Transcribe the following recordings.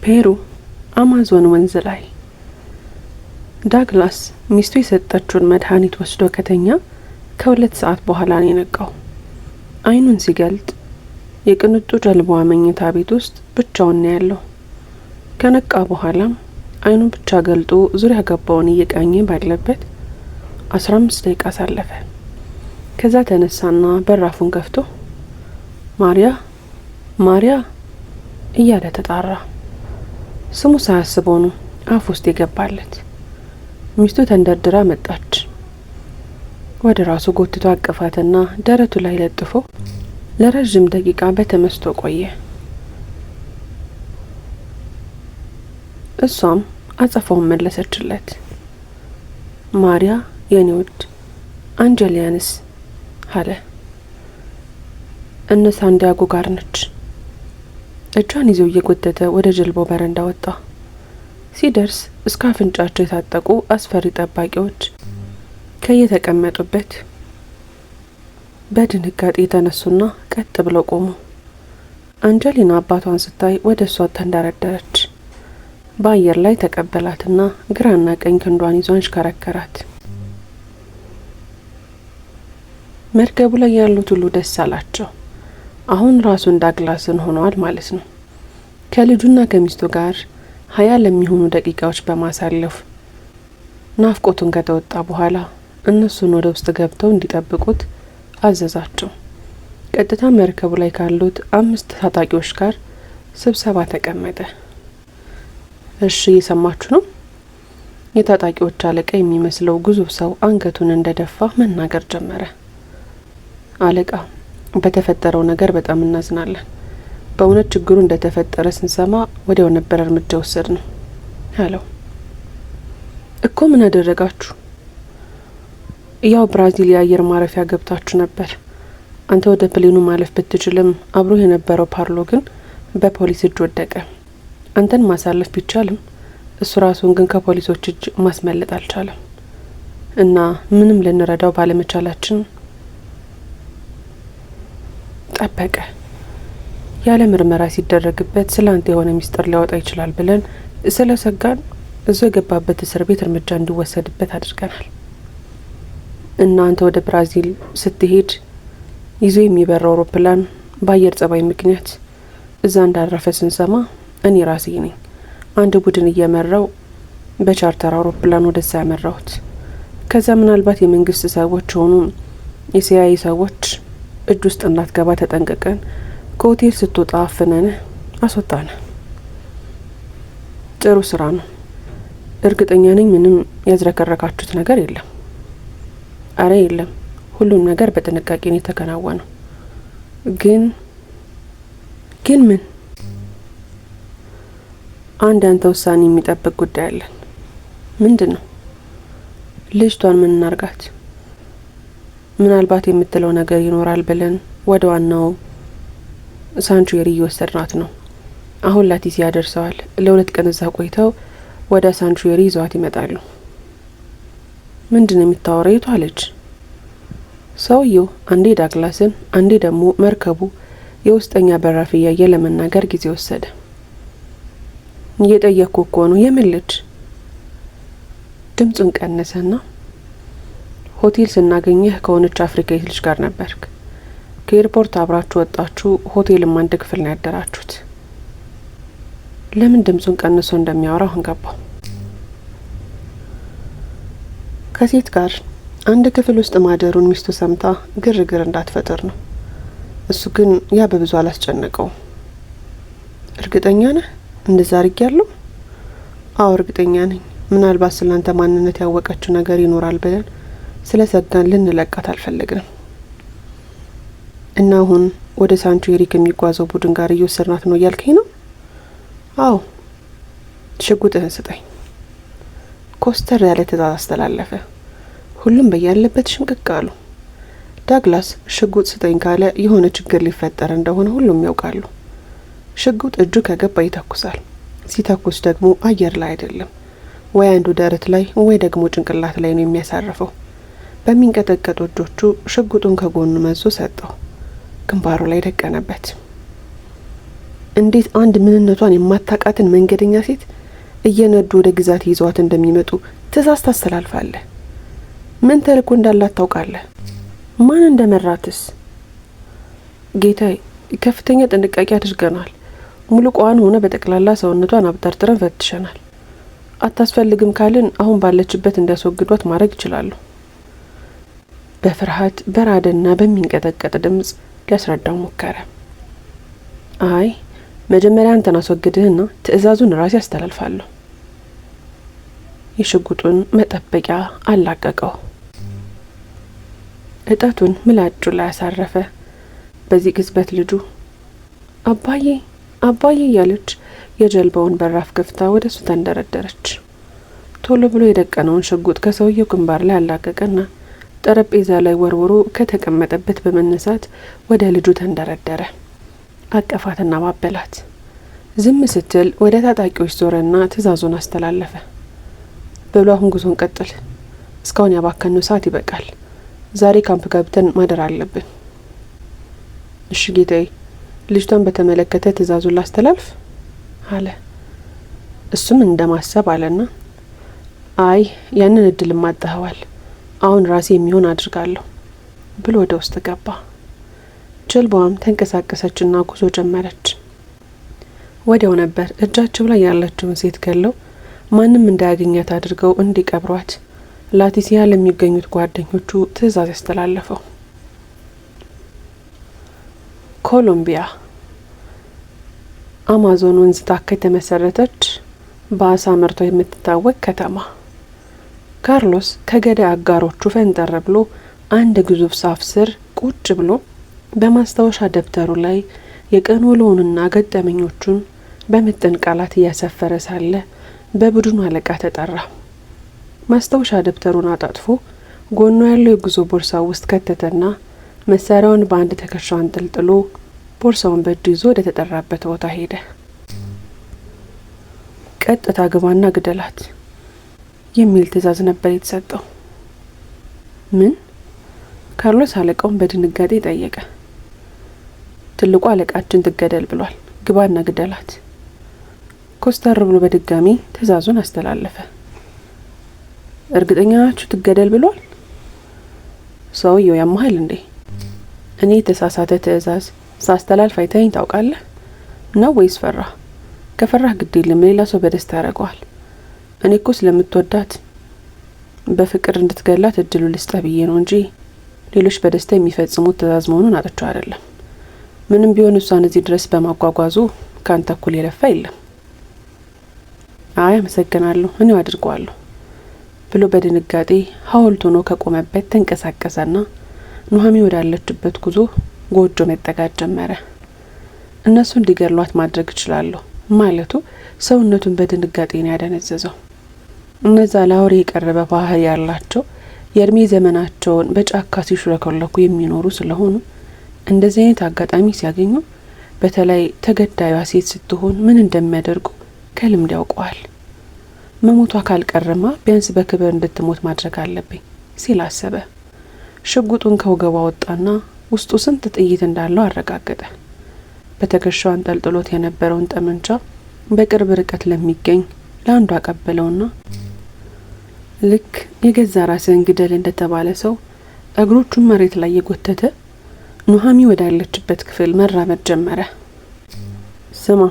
ፔሩ አማዞን ወንዝ ላይ ዳግላስ ሚስቱ የሰጠችውን መድኃኒት ወስዶ ከተኛ ከ2 ሰዓት በኋላ ነው የነቃው። አይኑን ሲገልጥ የቅንጡ ጀልባዋ መኝታ ቤት ውስጥ ብቻውን ነው ያለው። ከነቃ በኋላም አይኑን ብቻ ገልጦ ዙሪያ ገባውን እየቃኘ ባለበት 15 ደቂቃ አሳለፈ። ከዛ ተነሳና በራፉን ከፍቶ ማሪያ እያለ ተጣራ። ስሙ ሳያስበው ነው አፍ ውስጥ የገባለት። ሚስቱ ተንደርድራ መጣች። ወደ ራሱ ጎትቶ አቀፋትና ደረቱ ላይ ለጥፎ ለረጅም ደቂቃ በተመስጦ ቆየ። እሷም አጸፋውን መለሰችለት። ማሪያ የኔ ውድ አንጀሊያንስ አለ። እነ ሳንዲያጎ ጋር ነች። እጇን ይዘው እየጎተተ ወደ ጀልባው በረንዳ ወጣ። ሲደርስ እስከ አፍንጫቸው የታጠቁ አስፈሪ ጠባቂዎች ከየተቀመጡበት በድንጋጤ ተነሱና ቀጥ ብለው ቆሙ። አንጀሊና አባቷን ስታይ ወደ እሷ ተንደረደረች። በአየር ላይ ተቀበላትና ግራና ቀኝ ክንዷን ይዞ አንሽከረከራት። መርከቡ ላይ ያሉት ሁሉ ደስ አላቸው። አሁን ራሱን ዳግላስን ሆኗል ማለት ነው። ከልጁና ከሚስቱ ጋር 20 ለሚሆኑ ደቂቃዎች በማሳለፍ ናፍቆቱን ከተወጣ በኋላ እነሱን ወደ ውስጥ ገብተው እንዲጠብቁት አዘዛቸው። ቀጥታ መርከቡ ላይ ካሉት 5 ታጣቂዎች ጋር ስብሰባ ተቀመጠ። እሺ እየሰማችሁ ነው? የታጣቂዎች አለቃ የሚመስለው ግዙፍ ሰው አንገቱን እንደደፋ መናገር ጀመረ። አለቃ፣ በተፈጠረው ነገር በጣም እናዝናለን። በእውነት ችግሩ እንደተፈጠረ ስንሰማ ወዲያው ነበር እርምጃ ወሰድነው አለው። እኮ ምን አደረጋችሁ? ያው ብራዚል የአየር ማረፊያ ገብታችሁ ነበር። አንተ ወደ ፕሌኑ ማለፍ ብትችልም አብሮ የነበረው ፓርሎ ግን በፖሊስ እጅ ወደቀ። አንተን ማሳለፍ ቢቻልም እሱ ራሱን ግን ከፖሊሶች እጅ ማስመለጥ አልቻለም እና ምንም ልንረዳው ባለመቻላችን ጠበቀ። ያለ ምርመራ ሲደረግበት ስላንተ የሆነ ሚስጥር ሊያወጣ ይችላል ብለን ስለሰጋን እዛው የገባበት እስር ቤት እርምጃ እንዲወሰድበት አድርገናል። እና አንተ ወደ ብራዚል ስትሄድ ይዞ የሚበራው አውሮፕላን በአየር ጸባይ ምክንያት እዛ እንዳረፈ ስንሰማ እኔ ራሴ ነኝ አንድ ቡድን እየመራው በቻርተር አውሮፕላን ወደዛ ያመራሁት። ከዛ ምናልባት የመንግስት ሰዎች ሆኑ የሲአይኤ ሰዎች እጅ ውስጥ እንዳትገባ ተጠንቀቀን ከሆቴል ስትወጣ አፍነን አስወጣን። ጥሩ ስራ ነው። እርግጠኛ ነኝ ምንም ያዝረከረካችሁት ነገር የለም። አረ የለም፣ ሁሉም ነገር በጥንቃቄ ነው የተከናወነው። ግን ምን? አንድ አንተ ውሳኔ የሚጠብቅ ጉዳይ አለን። ምንድነው? ልጅቷን ምን እናርጋት? ምናልባት የምትለው ነገር ይኖራል ብለን ወደ ዋናው ሳንቹሪ እየወሰድናት ነው። አሁን ላቲሲያ ደርሰዋል። ለ2 ቀን እዛ ቆይተው ወደ ሳንቹሪ ይዘዋት ይመጣሉ። ምንድነው የሚታወራው? የቷ ልጅ? ሰውየው አንዴ ዳግላስን አንዴ ደግሞ መርከቡ የውስጠኛ በራፍ እያየ ለመናገር ጊዜ ወሰደ። እየጠየቅኩ እኮ ነው። የምን ልጅ? ድምጹን ቀነሰና ሆቴል ስናገኘህ ከሆነች አፍሪካዊት ልጅ ጋር ነበርክ። ከኤርፖርት አብራችሁ ወጣችሁ። ሆቴልም አንድ ክፍል ነው ያደራችሁት። ለምን ድምጹን ቀንሶ እንደሚያወራው እንገባው። ከሴት ጋር አንድ ክፍል ውስጥ ማደሩን ሚስቱ ሰምታ ግርግር እንዳትፈጥር ነው። እሱ ግን ያ በብዙ አላስጨነቀው። እርግጠኛ ነህ እንደዛ አድርጊያለሁ? አዎ እርግጠኛ ነኝ። ምናልባት ስላንተ ማንነት ያወቀችው ነገር ይኖራል ብለን ስለሰጋን ልንለቃት አልፈለግንም። እና አሁን ወደ ሳንቹሪ ከሚጓዘው ቡድን ጋር እየወሰድናት ነው እያልከኝ ነው? አዎ። ሽጉጥህን ስጠኝ። ኮስተር ያለ ትዕዛዝ አስተላለፈ። ሁሉም በያለበት ሽምቅቅ አሉ። ዳግላስ ሽጉጥ ስጠኝ ካለ የሆነ ችግር ሊፈጠር እንደሆነ ሁሉም ያውቃሉ። ሽጉጥ እጁ ከገባ ይተኩሳል። ሲተኩስ ደግሞ አየር ላይ አይደለም፣ ወይ አንዱ ደረት ላይ ወይ ደግሞ ጭንቅላት ላይ ነው የሚያሳርፈው። በሚንቀጠቀጡ እጆቹ ሽጉጡን ከጎኑ መዞ ሰጠው። ግንባሩ ላይ ደቀነበት። እንዴት አንድ ምንነቷን የማታውቃትን መንገደኛ ሴት እየነዱ ወደ ግዛት ይዘዋት እንደሚመጡ ትእዛዝ ታስተላልፋለህ? ምን ተልእኮ እንዳላት ታውቃለህ? ማን እንደመራትስ? ጌታዬ፣ ከፍተኛ ጥንቃቄ አድርገናል። ሙሉ ቋን ሆነ በጠቅላላ ሰውነቷን አብጠርጥረን ፈትሸናል። አታስፈልግም ካልን አሁን ባለችበት እንዲያስወግዷት ማድረግ ይችላሉ። በፍርሃት በራደና በሚንቀጠቀጥ ድምጽ ሊያስረዳው ሞከረ። አይ መጀመሪያ አንተን አስወግድህና ትእዛዙን ራሴ ያስተላልፋለሁ። የሽጉጡን መጠበቂያ አላቀቀው። እጣቱን ምላጩ ላይ ያሳረፈ። በዚህ ቅጽበት ልጁ አባዬ አባዬ እያለች የጀልባውን በራፍ ከፍታ ወደ እሱ ተንደረደረች። ቶሎ ብሎ የደቀነውን ሽጉጥ ከሰውየው ግንባር ላይ አላቀቀና ጠረጴዛ ላይ ወርውሮ ከተቀመጠበት በመነሳት ወደ ልጁ ተንደረደረ። አቀፋትና ማበላት። ዝም ስትል ወደ ታጣቂዎች ዞረና ትእዛዙን አስተላለፈ። በሉ አሁን ጉዞን ቀጥል። እስካሁን ያባከነው ሰዓት ይበቃል። ዛሬ ካምፕ ገብተን ማደር አለብን። እሺ ጌታዬ፣ ልጅቷን በተመለከተ ትእዛዙን ላስተላልፍ አለ። እሱም እንደማሰብ አለና አይ ያንን እድል ማጣኸዋል፣ አሁን ራሴ የሚሆን አድርጋለሁ ብሎ ወደ ውስጥ ገባ። ጀልባዋም ተንቀሳቀሰችና ጉዞ ጀመረች። ወዲያው ነበር እጃቸው ላይ ያለችውን ሴት ገለው ማንም እንዳያገኛት አድርገው እንዲቀብሯት ላቲሲያ ለሚገኙት ጓደኞቹ ትእዛዝ ያስተላለፈው። ኮሎምቢያ አማዞን ወንዝ ታካ የተመሰረተች በአሳ ምርቷ የምትታወቅ ከተማ። ካርሎስ ከገዳይ አጋሮቹ ፈንጠር ብሎ አንድ ግዙፍ ዛፍ ስር ቁጭ ብሎ በማስታወሻ ደብተሩ ላይ የቀን ውሎውንና ገጠመኞቹን በምጥን ቃላት እያሰፈረ ሳለ በቡድኑ አለቃ ተጠራ። ማስታወሻ ደብተሩን አጣጥፎ ጎኑ ያለው የጉዞ ቦርሳው ውስጥ ከተተና መሳሪያውን በአንድ ትከሻው አንጠልጥሎ ቦርሳውን በእጁ ይዞ ወደ ተጠራበት ቦታ ሄደ። ቀጥታ ግባና ግደላት የሚል ትእዛዝ ነበር የተሰጠው። ምን? ካርሎስ አለቃውን በድንጋጤ ጠየቀ። ትልቁ አለቃችን ትገደል ብሏል፣ ግባና ግደላት። ኮስተር ብሎ በድጋሚ ትእዛዙን አስተላለፈ። እርግጠኛ ናችሁ ትገደል ብሏል? ሰውየው ያመሃል እንዴ? እኔ የተሳሳተ ትእዛዝ ሳስተላልፍ አይተኸኝ ታውቃለህ ነው ወይስ ፈራህ? ከፈራህ ግድ የለም፣ ሌላ ሰው በደስታ ያደርገዋል። እኔ እኮ ስለምትወዳት በፍቅር እንድትገላት እድሉ ልስጠህ ብዬ ነው እንጂ ሌሎች በደስታ የሚፈጽሙት ትእዛዝ መሆኑን አጥቻው አይደለም። ምንም ቢሆን እሷን እዚህ ድረስ በማጓጓዙ ካንተ እኩል የለፋ የለም። አይ አመሰግናለሁ፣ እኔው አድርገዋለሁ ብሎ በድንጋጤ ሐውልት ሆኖ ከቆመበት ተንቀሳቀሰና ኑሐሚ ወዳለችበት ጉዞ ጎጆ መጠጋት ጀመረ። እነሱ እንዲገድሏት ማድረግ እችላለሁ ማለቱ ሰውነቱን በድንጋጤ ነው ያደነዘዘው። እነዛ ለአውሬ የቀረበ ባህሪ ያላቸው የእድሜ ዘመናቸውን በጫካ ሲሽለከለኩ የሚኖሩ ስለሆኑ እንደዚህ አይነት አጋጣሚ ሲያገኙ በተለይ ተገዳዩዋ ሴት ስትሆን ምን እንደሚያደርጉ ከልምድ ያውቀዋል። መሞቷ ካልቀረማ ቢያንስ በክብር እንድትሞት ማድረግ አለብኝ ሲል አሰበ። ሽጉጡን ከወገቧ ወጣና ውስጡ ስንት ጥይት እንዳለው አረጋገጠ። በትከሻው አንጠልጥሎት የነበረውን ጠመንጃ በቅርብ ርቀት ለሚገኝ ለአንዱ አቀበለውና ልክ የገዛ ራስን ግደል እንደተባለ ሰው እግሮቹን መሬት ላይ የጎተተ ኑሐሚ ወዳለችበት ክፍል መራመድ ጀመረ። ስማ፣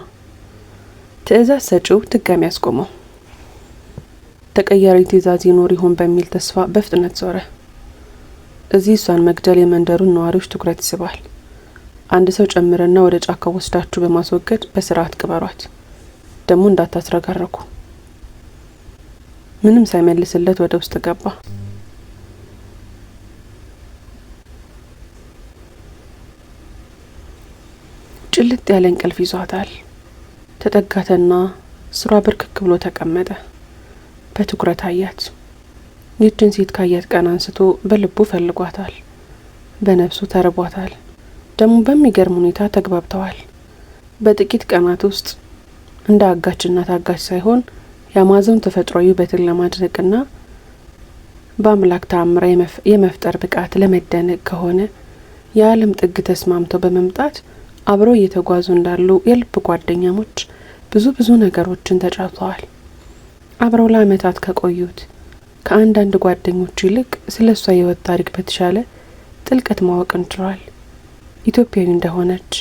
ትእዛዝ ሰጪው ድጋሚ ያስቆመው። ተቀያሪ ትእዛዝ ይኖር ይሆን በሚል ተስፋ በፍጥነት ዞረ። እዚህ እሷን መግደል የመንደሩን ነዋሪዎች ትኩረት ይስባል። አንድ ሰው ጨምረና ወደ ጫካ ወስዳችሁ በማስወገድ በስርዓት ቅበሯት። ደግሞ እንዳታስረጋረኩ። ምንም ሳይመልስለት ወደ ውስጥ ገባ። ጭልጥ ያለ እንቅልፍ ይዟታል። ተጠጋተና ስሯ ብርክክ ብሎ ተቀመጠ። በትኩረት አያት። ይህችን ሴት ካያት ቀን አንስቶ በልቡ ፈልጓታል፣ በነፍሱ ተርቧታል። ደግሞ በሚገርም ሁኔታ ተግባብተዋል። በጥቂት ቀናት ውስጥ እንደ አጋችና ታጋች ሳይሆን የአማዞን ተፈጥሯዊ ውበትን ለማድነቅና በአምላክ ተአምራ የመፍጠር ብቃት ለመደነቅ ከሆነ የዓለም ጥግ ተስማምተው በመምጣት አብረው እየተጓዙ እንዳሉ የልብ ጓደኛሞች ብዙ ነገሮችን ተጫውተዋል። አብረው ለዓመታት ከቆዩት ከአንዳንድ ጓደኞች ይልቅ ስለሷ የህይወት ታሪክ በተሻለ ጥልቀት ማወቅ እንችላለን። ኢትዮጵያዊ እንደሆነች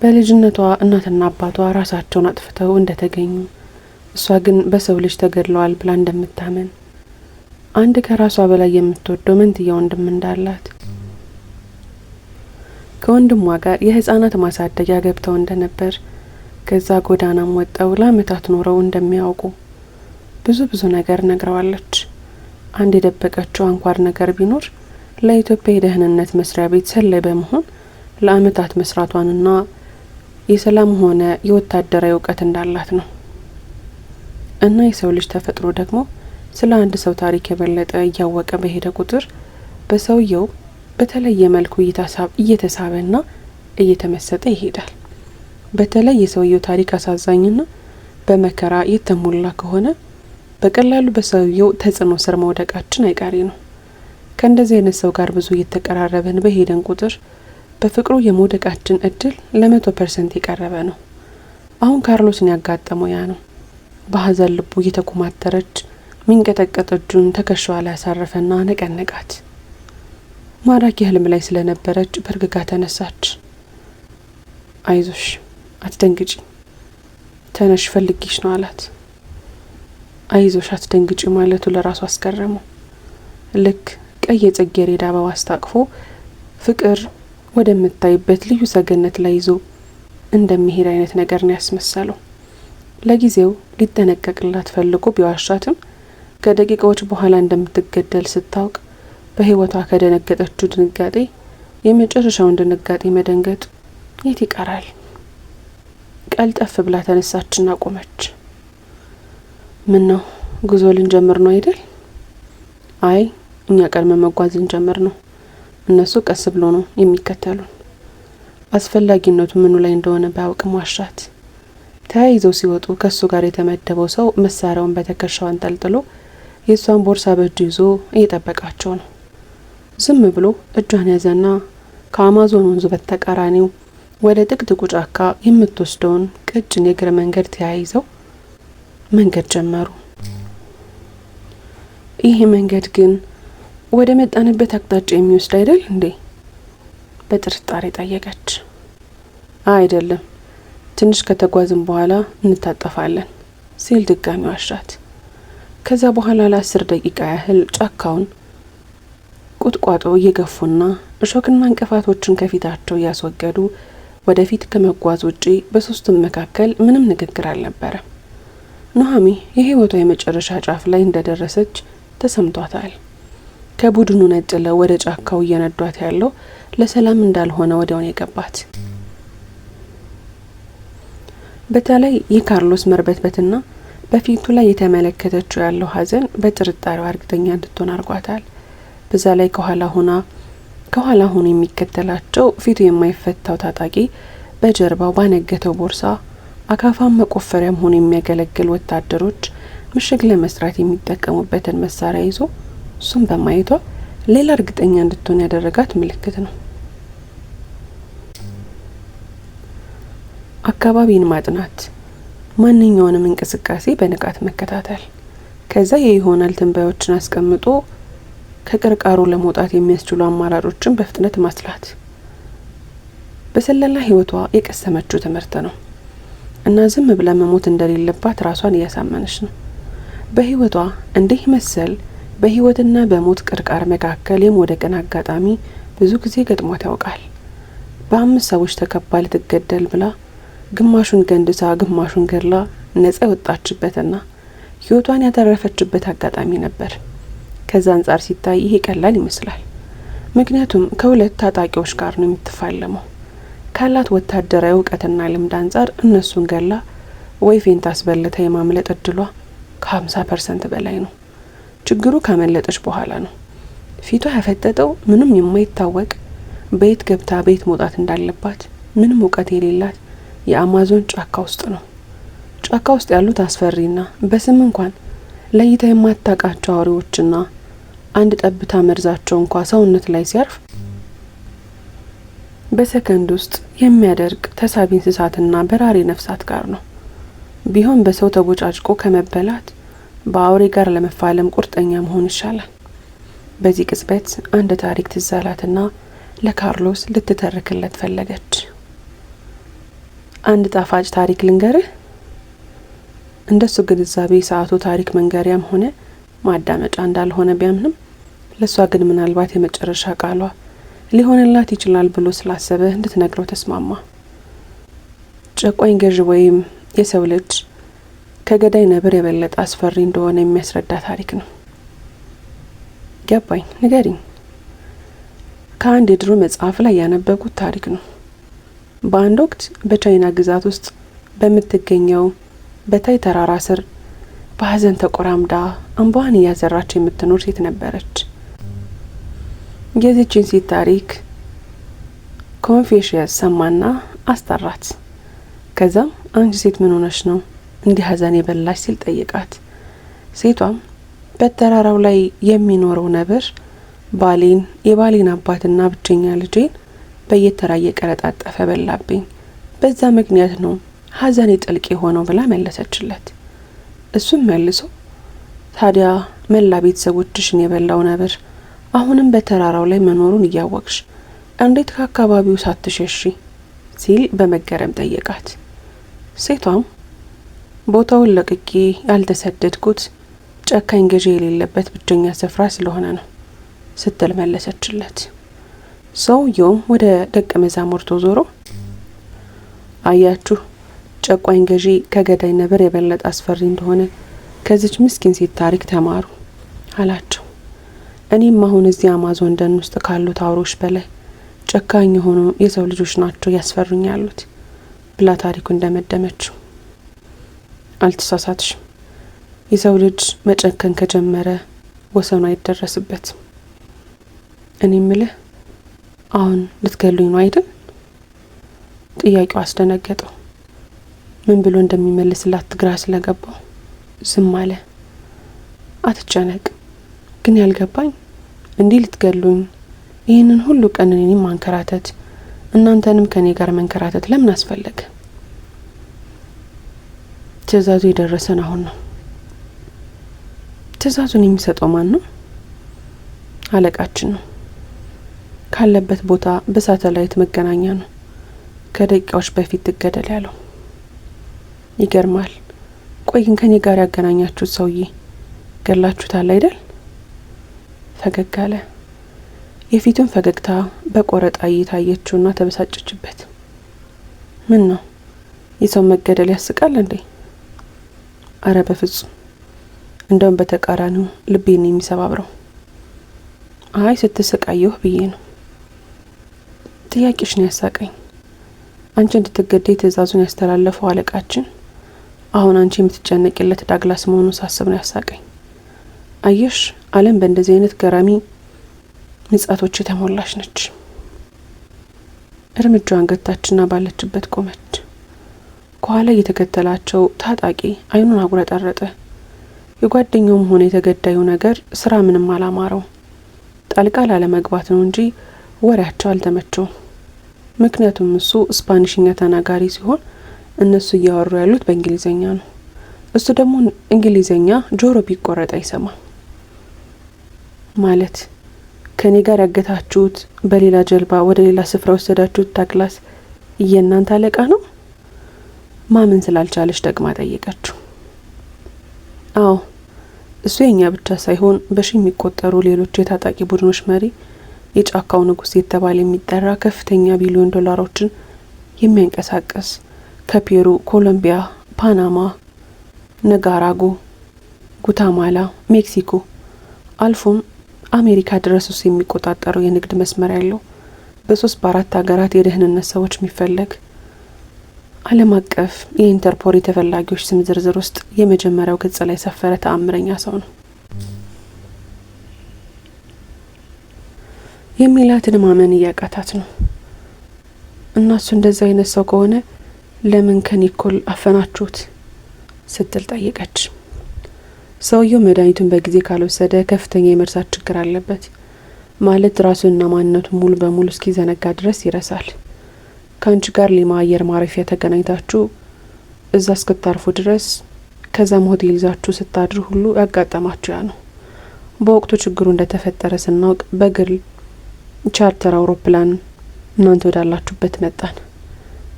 በልጅነቷ እናትና አባቷ ራሳቸውን አጥፍተው እንደተገኙ እሷ ግን በሰው ልጅ ተገድለዋል ብላ እንደምታመን፣ አንድ ከራሷ በላይ የምትወደው መንትያ ወንድም እንዳላት፣ ከወንድሟ ጋር የህፃናት ማሳደጊያ ገብተው እንደነበር፣ ከዛ ጎዳናም ወጣው ለዓመታት ኖረው እንደሚያውቁ ብዙ ነገር ነግረዋለች። አንድ የደበቀችው አንኳር ነገር ቢኖር ለኢትዮጵያ የደህንነት መስሪያ ቤት ሰላይ በመሆን ለዓመታት መስራቷንና የሰላም ሆነ የወታደራዊ እውቀት እንዳላት ነው። እና የሰው ልጅ ተፈጥሮ ደግሞ ስለ አንድ ሰው ታሪክ የበለጠ እያወቀ በሄደ ቁጥር በሰውየው በተለየ መልኩ እየተሳበና እየተመሰጠ ይሄዳል። በተለይ የሰውየው ታሪክ አሳዛኝና በመከራ የተሞላ ከሆነ በቀላሉ በሰውየው ተጽዕኖ ስር መውደቃችን አይቀሬ ነው። ከእንደዚህ አይነት ሰው ጋር ብዙ እየተቀራረበን በሄደን ቁጥር በፍቅሩ የመውደቃችን እድል ለ100% የቀረበ ነው። አሁን ካርሎስን ያጋጠመው ያ ነው። በሀዘን ልቡ እየተኮማተረች ሚንቀጠቀጥ እጁን ትከሻዋ ላይ ያሳረፈና ነቀነቃት። ማራኪ ህልም ላይ ስለነበረች በርግጋ ተነሳች። አይዞሽ፣ አትደንግጪ፣ ተነሽ ፈልጊሽ ነው አላት። አይዞሽ አትደንግጪ ማለቱ ለራሱ አስገረመው። ልክ ቀይ የጽጌረዳ አበባ አስታቅፎ ፍቅር ወደምታይበት ልዩ ሰገነት ላይ ይዞ እንደሚሄድ አይነት ነገር ነው ያስመሰለው። ለጊዜው ሊጠነቀቅላት ፈልጎ ቢዋሻትም ከደቂቃዎች በኋላ እንደምትገደል ስታውቅ በህይወቷ ከደነገጠችው ድንጋጤ የመጨረሻውን ድንጋጤ መደንገጥ የት ይቀራል? ቀልጠፍ ብላ ተነሳችና ቆመች። ምን ነው ጉዞ ልንጀምር ነው አይደል? አይ እኛ ቀድመን መጓዝ ልንጀምር ነው። እነሱ ቀስ ብሎ ነው የሚከተሉን። አስፈላጊነቱ ምኑ ላይ እንደሆነ ባያውቅም ዋሻት። ተያይዘው ሲወጡ ከሱ ጋር የተመደበው ሰው መሳሪያውን በትከሻው አንጠልጥሎ የሷን ቦርሳ በእጁ ይዞ እየጠበቃቸው ነው። ዝም ብሎ እጇን ያዘና ከአማዞን ወንዝ በተቃራኒው ወደ ጥቅጥቁ ጫካ የምትወስደውን ቀጭን የእግር መንገድ ተያይዘው መንገድ ጀመሩ። ይህ መንገድ ግን ወደ መጣንበት አቅጣጫ የሚወስድ አይደል እንዴ? በጥርጣሬ ጠየቀች። አይደለም፣ ትንሽ ከተጓዝን በኋላ እንታጠፋለን ሲል ድጋሚ ዋሻት። ከዛ በኋላ ለ10 ደቂቃ ያህል ጫካውን ቁጥቋጦ እየገፉና እሾክና እንቅፋቶችን ከፊታቸው እያስወገዱ ወደፊት ከመጓዝ ውጪ በሶስቱም መካከል ምንም ንግግር አልነበረም። ኑሃሚ የህይወቷ የመጨረሻ ጫፍ ላይ እንደደረሰች ተሰምቷታል። ከቡድኑ ነጥለው ወደ ጫካው እየነዷት ያለው ለሰላም እንዳልሆነ ወዲያውን የገባት። በተለይ የካርሎስ መርበትበትና በፊቱ ላይ የተመለከተችው ያለው ሀዘን በጥርጣሬው እርግጠኛ እንድትሆን አድርጓታል። በዛ ላይ ከኋላ ሆኖ የሚከተላቸው ፊቱ የማይፈታው ታጣቂ በጀርባው ባነገተው ቦርሳ አካፋም መቆፈሪያም ሆኖ የሚያገለግል ወታደሮች ምሽግ ለመስራት የሚጠቀሙበትን መሳሪያ ይዞ እሱም በማየቷ ሌላ እርግጠኛ እንድትሆን ያደረጋት ምልክት ነው። አካባቢን ማጥናት፣ ማንኛውንም እንቅስቃሴ በንቃት መከታተል፣ ከዛ የይሆናል ትንባዮችን አስቀምጦ ከቅርቃሩ ለመውጣት የሚያስችሉ አማራጮችን በፍጥነት ማስላት በሰለላ ህይወቷ የቀሰመችው ትምህርት ነው እና ዝም ብላ መሞት እንደሌለባት ራሷን እያሳመነች ነው። በህይወቷ እንዲህ መሰል በህይወትና በሞት ቅርቃር መካከል የመውደቅን አጋጣሚ ብዙ ጊዜ ገጥሟት ያውቃል። በ5 ሰዎች ተከባ ልትገደል ብላ ግማሹን ገንድሳ ግማሹን ገድላ ነጻ የወጣችበትና ህይወቷን ያተረፈችበት አጋጣሚ ነበር። ከዛ አንጻር ሲታይ ይሄ ቀላል ይመስላል። ምክንያቱም ከሁለት ታጣቂዎች ጋር ነው የምትፋለመው። ካላት ወታደራዊ እውቀትና ልምድ አንጻር እነሱን ገላ ወይ ፌንት አስበልታ የማምለጥ እድሏ ከ50% በላይ ነው። ችግሩ ካመለጠች በኋላ ነው። ፊቷ ያፈጠጠው ምንም የማይታወቅ በየት ገብታ በየት መውጣት እንዳለባት ምንም እውቀት የሌላት የአማዞን ጫካ ውስጥ ነው። ጫካ ውስጥ ያሉት አስፈሪና በስም እንኳን ለይታ የማታውቃቸው አውሬዎችና አንድ ጠብታ መርዛቸው እንኳን ሰውነት ላይ ሲያርፍ በሰከንድ ውስጥ የሚያደርግ ተሳቢ እንስሳትና በራሪ ነፍሳት ጋር ነው። ቢሆን በሰው ተቦጫጭቆ ከመበላት በአውሬ ጋር ለመፋለም ቁርጠኛ መሆን ይሻላል። በዚህ ቅጽበት አንድ ታሪክ ትዝ አላትና ለካርሎስ ልትተርክለት ፈለገች። አንድ ጣፋጭ ታሪክ ልንገርህ። እንደሱ ግንዛቤ ሰዓቱ ታሪክ መንገሪያም ሆነ ማዳመጫ እንዳልሆነ ቢያምንም ለሷ ግን ምናልባት የመጨረሻ ቃሏ ሊሆንላት ይችላል ብሎ ስላሰበ እንድትነግረው ተስማማ። ጨቋኝ ገዥ ወይም የሰው ልጅ ከገዳይ ነብር የበለጠ አስፈሪ እንደሆነ የሚያስረዳ ታሪክ ነው። ገባኝ፣ ንገሪኝ። ከአንድ የድሮ መጽሐፍ ላይ ያነበብኩት ታሪክ ነው። በአንድ ወቅት በቻይና ግዛት ውስጥ በምትገኘው በታይ ተራራ ስር በሀዘን ተቆራምዳ እንባዋን እያዘራች የምትኖር ሴት ነበረች። የዚህችን ሴት ታሪክ ኮንፌሽየስ ሰማና አስጠራት። ከዛም አንቺ ሴት ምን ሆነሽ ነው እንዲህ ሀዘን የበላሽ ሲል ጠይቃት። ሴቷም በተራራው ላይ የሚኖረው ነብር ባሌን፣ የባሌን አባትና ብቸኛ ልጄን በየተራ እየቀረጣጠፈ በላብኝ፣ በዛ ምክንያት ነው ሀዘኔ ጥልቅ የሆነው ብላ መለሰችለት። እሱም መልሶ ታዲያ መላ ቤተሰቦችሽን የበላው ነብር አሁንም በተራራው ላይ መኖሩን እያወቅሽ እንዴት ከአካባቢው ሳትሸሺ ሲል በመገረም ጠየቃት። ሴቷም ቦታውን ለቅቄ ያልተሰደድኩት ጨካኝ ገዢ የሌለበት ብቸኛ ስፍራ ስለሆነ ነው ስትል መለሰችለት። ሰውየውም ወደ ደቀ መዛሙርቱ ዞሮ አያችሁ፣ ጨቋኝ ገዢ ከገዳይ ነብር የበለጠ አስፈሪ እንደሆነ ከዚች ምስኪን ሴት ታሪክ ተማሩ አላቸው። እኔም አሁን እዚህ አማዞን ደን ውስጥ ካሉት አውሬዎች በላይ ጨካኝ የሆኑ የሰው ልጆች ናቸው ያስፈሩኝ ያሉት ብላ ታሪኩ እንደመደመችው። አልተሳሳትሽም። የሰው ልጅ መጨከን ከጀመረ ወሰኑ አይደረስበትም። እኔ ምልህ አሁን ልትገሉኝ ነው አይደል? ጥያቄው አስደነገጠው። ምን ብሎ እንደሚመልስላት ግራ ስለገባው ዝም አለ። አትጨነቅ፣ ግን ያልገባኝ እንዲህ ልትገሉኝ ይህንን ሁሉ ቀን እኔንም ማንከራተት እናንተንም ከኔ ጋር መንከራተት ለምን አስፈለገ? ትዕዛዙ የደረሰን አሁን ነው። ትዕዛዙን የሚሰጠው ማን ነው? አለቃችን ነው። ካለበት ቦታ በሳተላይት መገናኛ ነው ከደቂቃዎች በፊት ትገደል ያለው። ይገርማል። ቆይ ግን ከኔ ጋር ያገናኛችሁት ሰውዬ ገላችሁታል አይደል? ፈገግ አለ። የፊቱን ፈገግታ በቆረጣ እየታየችውና ተበሳጨችበት። ምን ነው የሰው መገደል ያስቃል እንዴ? አረ በፍጹም፣ እንደውም በተቃራኒው ልቤን የሚሰባብረው። አይ ስትሰቃየሁ ብዬ ነው። ጥያቄሽ ነው ያሳቀኝ። አንቺ እንድትገደይ ትዕዛዙን ያስተላለፈው አለቃችን አሁን አንቺ የምትጨነቂለት ዳግላስ መሆኑን ሳስብ ነው ያሳቀኝ። አየሽ፣ ዓለም በእንደዚህ አይነት ገራሚ ንጻቶች የተሞላች ነች። እርምጃዋን ገታችና ባለችበት ቆመች። ከኋላ እየተከተላቸው ታጣቂ አይኑን አጉረጠረጠ። የጓደኛውም ሆነ የተገዳዩ ነገር ስራ ምንም አላማረው። ጣልቃ ላለመግባት ነው እንጂ ወሬያቸው አልተመቸውም። ምክንያቱም እሱ ስፓኒሽኛ ተናጋሪ ሲሆን እነሱ እያወሩ ያሉት በእንግሊዘኛ ነው። እሱ ደግሞ እንግሊዘኛ ጆሮ ቢቆረጥ አይሰማም። ማለት ከኔ ጋር ያገታችሁት በሌላ ጀልባ ወደ ሌላ ስፍራ ወሰዳችሁት ዳግላስ የእናንተ አለቃ ነው? ማመን ስላልቻለች ደግማ ጠየቀችው። አዎ፣ እሱ የኛ ብቻ ሳይሆን በሺ የሚቆጠሩ ሌሎች የታጣቂ ቡድኖች መሪ፣ የጫካው ንጉስ የተባለ የሚጠራ ከፍተኛ ቢሊዮን ዶላሮችን የሚያንቀሳቀስ ከፔሩ፣ ኮሎምቢያ፣ ፓናማ፣ ነጋራጎ፣ ጉታማላ፣ ሜክሲኮ አልፎም አሜሪካ ድረስ ውስጥ የሚቆጣጠረው የንግድ መስመር ያለው በ3 በ4 ሀገራት የደህንነት ሰዎች የሚፈለግ ዓለም አቀፍ የኢንተርፖል ተፈላጊዎች ስም ዝርዝር ውስጥ የመጀመሪያው ገጽ ላይ ሰፈረ ተአምረኛ ሰው ነው። የሚላትን ማመን እያቃታት ነው። እናሱ እንደዛ አይነት ሰው ከሆነ ለምን ከኒኮል አፈናችሁት ስትል ጠየቀች። ሰውየው መድኃኒቱን በጊዜ ካልወሰደ ከፍተኛ የመርሳት ችግር አለበት። ማለት ራሱንና ማንነቱን ሙሉ በሙሉ እስኪዘነጋ ድረስ ይረሳል። ከአንቺ ጋር ሊማ አየር ማረፊያ ተገናኝታችሁ እዛ እስክታርፉ ድረስ ከዛም ሆቴል ይዛችሁ ስታድሩ ሁሉ ያጋጠማችሁ ያ ነው። በወቅቱ ችግሩ እንደተፈጠረ ስናውቅ በግል ቻርተር አውሮፕላን እናንተ ወዳላችሁበት መጣን።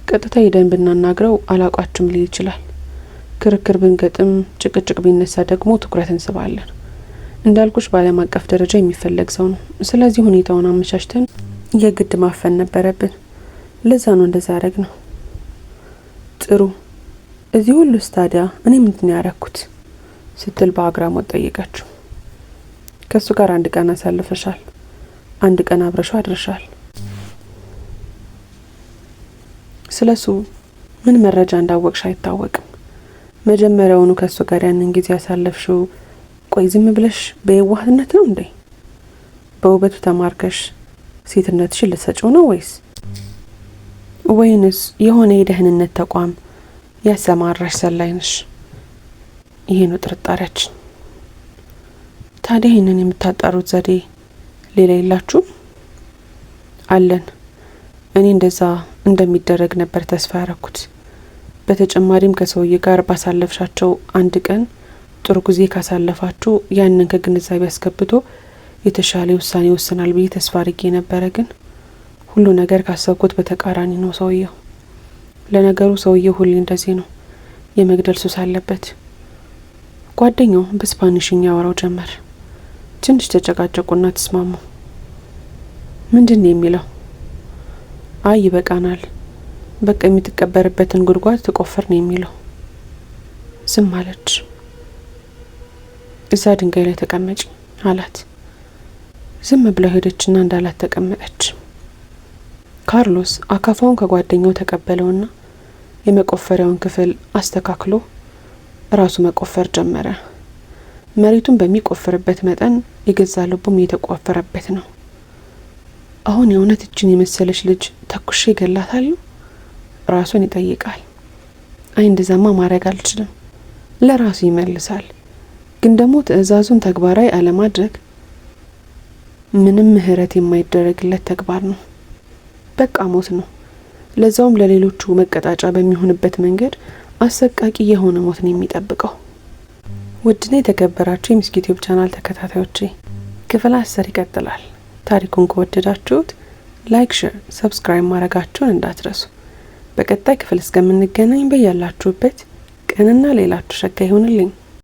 ቀጥታ ሄደን ብናናግረው አላቋችሁም ሊል ይችላል። ክርክር ብንገጥም ጭቅጭቅ ቢነሳ ደግሞ ትኩረት እንስባለን። እንዳልኩሽ በዓለም አቀፍ ደረጃ የሚፈለግ ሰው ነው። ስለዚህ ሁኔታውን አመቻችተን የግድ ማፈን ነበረብን። ለዛ ነው እንደዛ ያደረግነው። ጥሩ። እዚህ ሁሉ ታዲያ እኔ ምንድን ያደረኩት ስትል በአግራሞት ጠየቀችው። ከሱ ጋር አንድ ቀን አሳልፈሻል። አንድ ቀን አብረሽው አድረሻል። ስለሱ ምን መረጃ እንዳወቅሽ አይታወቅም። መጀመሪያውኑ ከሱ ጋር ያንን ጊዜ ያሳለፍሽው ቆይ ዝም ብለሽ በየዋህነት ነው እንዴ? በውበቱ ተማርከሽ ሴትነትሽን ልትሰጪው ነው ወይንስ የሆነ የደህንነት ተቋም ያሰማራሽ ሰላይ ነሽ? ይሄ ነው ጥርጣሬያችን። ታዲያ ይህንን የምታጣሩት ዘዴ ሌላ የላችሁም? አለን። እኔ እንደዛ እንደሚደረግ ነበር ተስፋ ያረኩት። በተጨማሪም ከሰውዬ ጋር ባሳለፍሻቸው አንድ ቀን ጥሩ ጊዜ ካሳለፋችሁ ያንን ከግንዛቤ አስገብቶ የተሻለ ውሳኔ ይወስናል ብዬ ተስፋ አድርጌ ነበረ። ግን ሁሉ ነገር ካሰብኩት በተቃራኒ ነው ሰውየው። ለነገሩ ሰውየው ሁሌ እንደዚህ ነው፣ የመግደል ሱስ አለበት። ጓደኛው በስፓኒሽኛ ያወራው ጀመር። ትንሽ ተጨቃጨቁና ተስማሙ። ምንድን ነው የሚለው? አይ ይበቃናል፣ በቃ የምትቀበርበትን ጉድጓድ ተቆፈር ነው የሚለው። ዝም አለች። እዛ ድንጋይ ላይ ተቀመጪ አላት። ዝም ብለው ሄደችና እንዳላት ተቀመጠች። ካርሎስ አካፋውን ከጓደኛው ተቀበለውና የመቆፈሪያውን ክፍል አስተካክሎ ራሱ መቆፈር ጀመረ። መሬቱን በሚቆፍርበት መጠን የገዛ ልቡም እየተቆፈረበት ነው። አሁን የእውነት እጅን የመሰለች ልጅ ተኩሼ ገላታለሁ ራሱን ይጠይቃል። አይ እንደዛማ ማድረግ አልችልም ለራሱ ይመልሳል። ግን ደግሞ ትዕዛዙን ተግባራዊ አለማድረግ ምንም ምህረት የማይደረግለት ተግባር ነው። በቃ ሞት ነው። ለዛውም ለሌሎቹ መቀጣጫ በሚሆንበት መንገድ አሰቃቂ የሆነ ሞት ነው የሚጠብቀው። ውድና የተከበራችሁ የሚስኪ ዩቲዩብ ቻናል ተከታታዮቼ ክፍል 10 ይቀጥላል። ታሪኩን ከወደዳችሁት ላይክ፣ ሼር፣ ሰብስክራይብ ማድረጋችሁን እንዳትረሱ። በቀጣይ ክፍል እስከምንገናኝ በያላችሁበት ቀንና ሌላችሁ ሸጋ ይሁንልኝ።